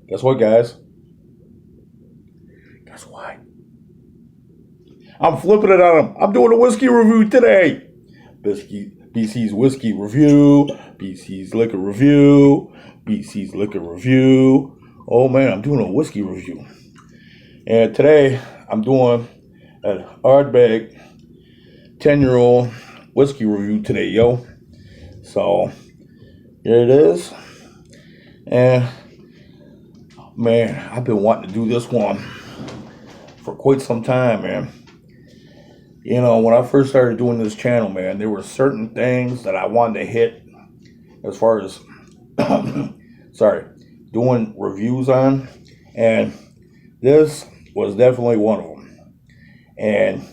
Guess what, guys? Guess what? I'm flipping it on them. I'm doing a whiskey review today. BC's whiskey review, BC's liquor review, BC's liquor review. Oh man, I'm doing a whiskey review. And today I'm doing an Ardbeg 10-year-old whiskey review today, yo. So here it is. And man, I've been wanting to do this one for quite some time, man. You know, when I first started doing this channel, man, there were certain things that I wanted to hit as far as, doing reviews on. And this was definitely one of them. And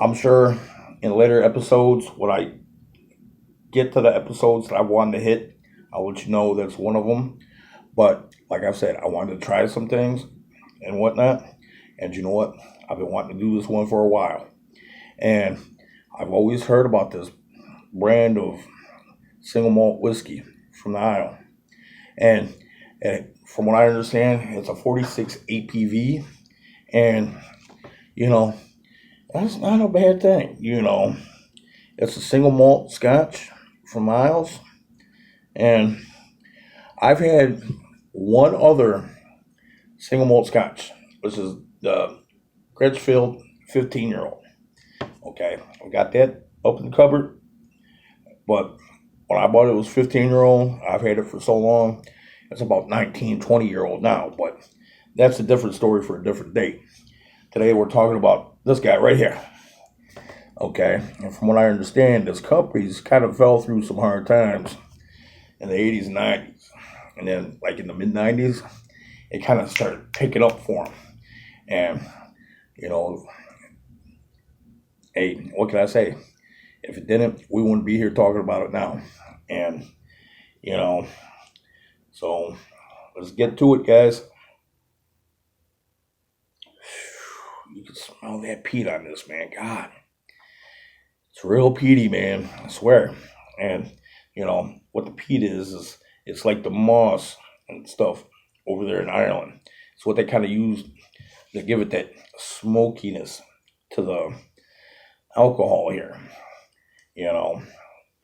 I'm sure in later episodes, when I get to the episodes that I wanted to hit, I'll let you know that's one of them. But like I said, I wanted to try some things and whatnot. And you know what? I've been wanting to do this one for a while. And I've always heard about this brand of single malt whiskey from the Isle. And from what I understand, it's a 46 APV. And, you know, that's not a bad thing. You know, it's a single malt scotch from Isles. And I've had one other single malt scotch, which is the Critchfield 15-year-old. Okay, I got that up in the cupboard, but when I bought it, it was 15-year-old. I've had it for so long. It's about 19, 20-year-old now, but that's a different story for a different day. Today we're talking about this guy right here. Okay, and from what I understand, this company's kind of fell through some hard times in the 80s and 90s. And then, like in the mid-90s, it kind of started picking up for them. And, you know, hey, what can I say? If it didn't, we wouldn't be here talking about it now. And, you know, so let's get to it, guys. You can smell that peat on this, man. God, it's real peaty, man. I swear. And, you know, what the peat is it's like the moss and stuff over there in Ireland. It's what they kind of use to give it that smokiness to the alcohol here, you know.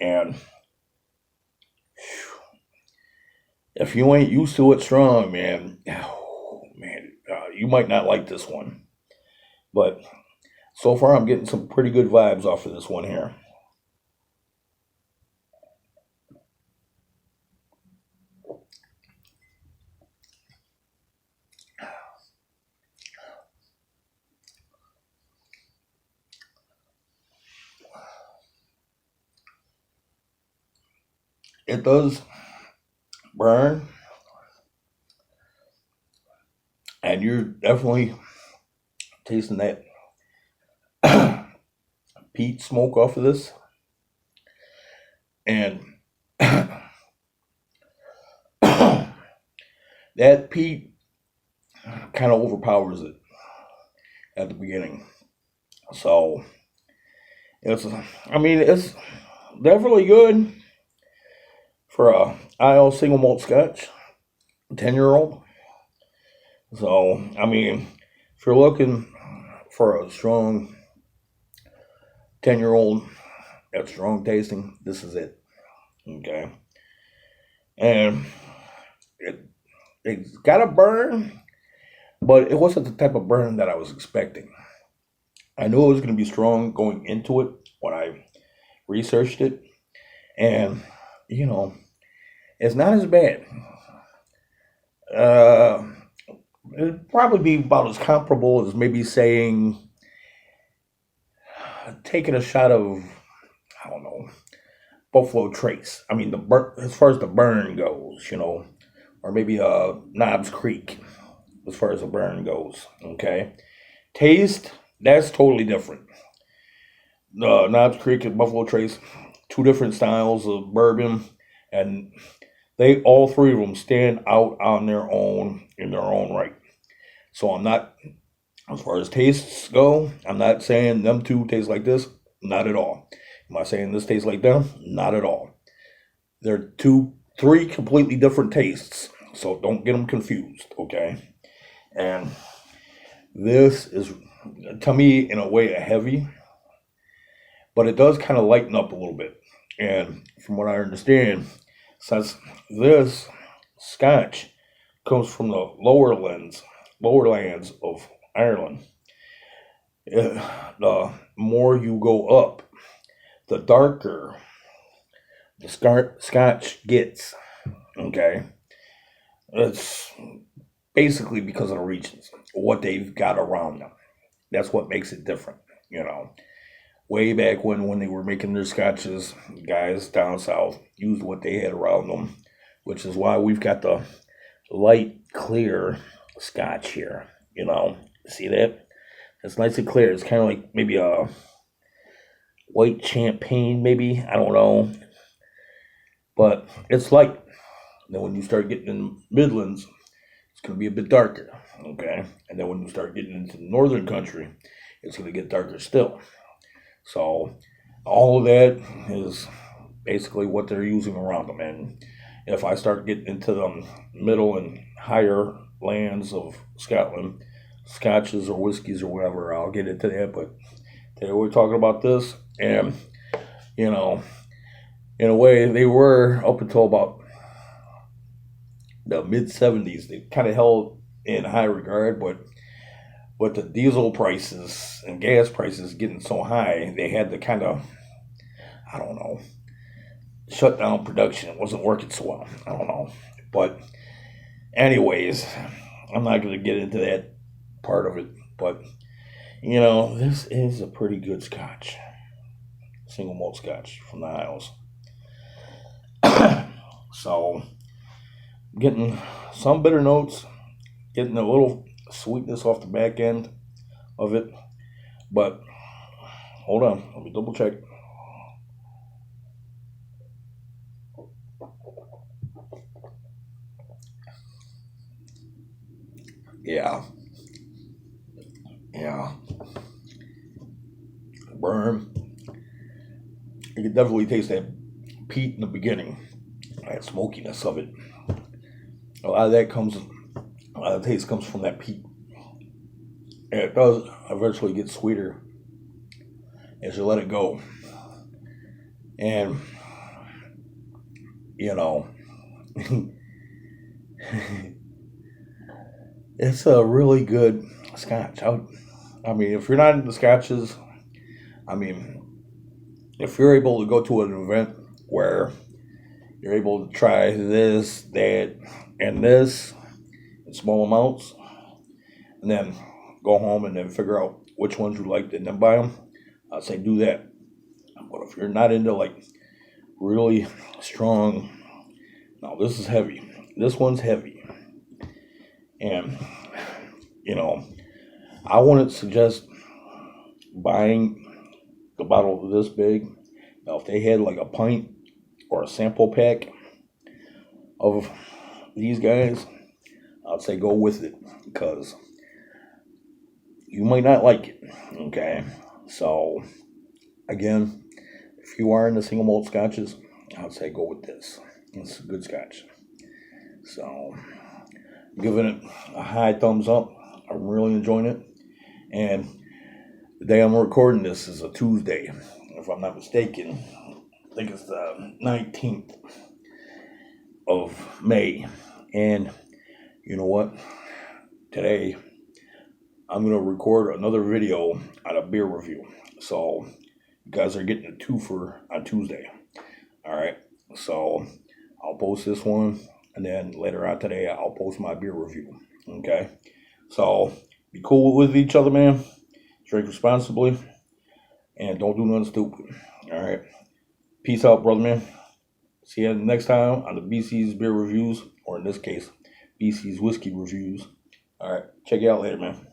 And if you ain't used to it strong, man, you might not like this one. But so far, I'm getting some pretty good vibes off of this one here. It does burn, and you're definitely tasting that peat smoke off of this. And that peat kind of overpowers it at the beginning. So it's definitely good for a IL single malt scotch, 10-year-old. So, I mean, if you're looking for a strong 10-year-old that's strong tasting, this is it. Okay. And it's got a burn, but it wasn't the type of burn that I was expecting. I knew it was going to be strong going into it when I researched it. And, you know, it's not as bad. It'd probably be about as comparable as maybe saying taking a shot of, I don't know, Buffalo Trace. I mean, as far as the burn goes, you know, or maybe Knobs Creek as far as the burn goes. Okay, taste, that's totally different. Knobs Creek and Buffalo Trace, two different styles of bourbon, and they all three of them stand out on their own in their own right. So I'm not, as far as tastes go, I'm not saying them two taste like this. Not at all. Am I saying this tastes like them? Not at all. They're three completely different tastes. So don't get them confused, okay? And this is, to me, in a way, a heavy, but it does kind of lighten up a little bit. And from what I understand, since this scotch comes from the lower lands of Ireland, the more you go up, the darker the scotch gets. Okay, it's basically because of the regions, what they've got around them. That's what makes it different. Way back when they were making their scotches, guys down south used what they had around them, which is why we've got the light clear scotch here. See that? It's nice and clear. It's kind of like maybe a white champagne, maybe. I don't know. But it's light. Then when you start getting in the Midlands, it's going to be a bit darker. Okay? And then when you start getting into the northern country, it's going to get darker still. So all of that is basically what they're using around them. And if I start getting into the middle and higher lands of Scotland, scotches or whiskeys or whatever, I'll get into that. But today we're talking about this. And, in a way, they were up until about the mid-70s. They kind of held in high regard, but with the diesel prices and gas prices getting so high, they had to kind of, I don't know, shut down production. It wasn't working so well. I don't know. But anyways, I'm not going to get into that part of it. But, this is a pretty good scotch. Single malt scotch from the Isles. So, getting some bitter notes, getting a little sweetness off the back end of it. But, hold on. Let me double check. Yeah. Burn. You can definitely taste that peat in the beginning. That smokiness of it. A lot of the taste comes from that peat. And it does eventually get sweeter as you let it go. And, it's a really good scotch. I mean, if you're not into scotches, if you're able to go to an event where you're able to try this, that, and this in small amounts, and then go home and then figure out which ones you liked and then buy them, I'd say do that. But if you're not into like really strong, now this is heavy. This one's heavy. And, I wouldn't suggest buying the bottle this big. Now, if they had like a pint or a sample pack of these guys, I'd say go with it because you might not like it. Okay, so again, if you are into single malt scotches, I'd say go with this. It's a good scotch. So, giving it a high thumbs up. I'm really enjoying it. And the day I'm recording this is a Tuesday, if I'm not mistaken. I think it's the 19th of May. And you know what? Today, I'm going to record another video on a beer review. So, you guys are getting a twofer on Tuesday. Alright, so I'll post this one. And then later on today, I'll post my beer review. Okay? So, be cool with each other, man. Drink responsibly. And don't do nothing stupid. Alright? Peace out, brother, man. See you next time on the BC's Beer Reviews. Or in this case, BC's Whiskey Reviews. Alright, check you out later, man.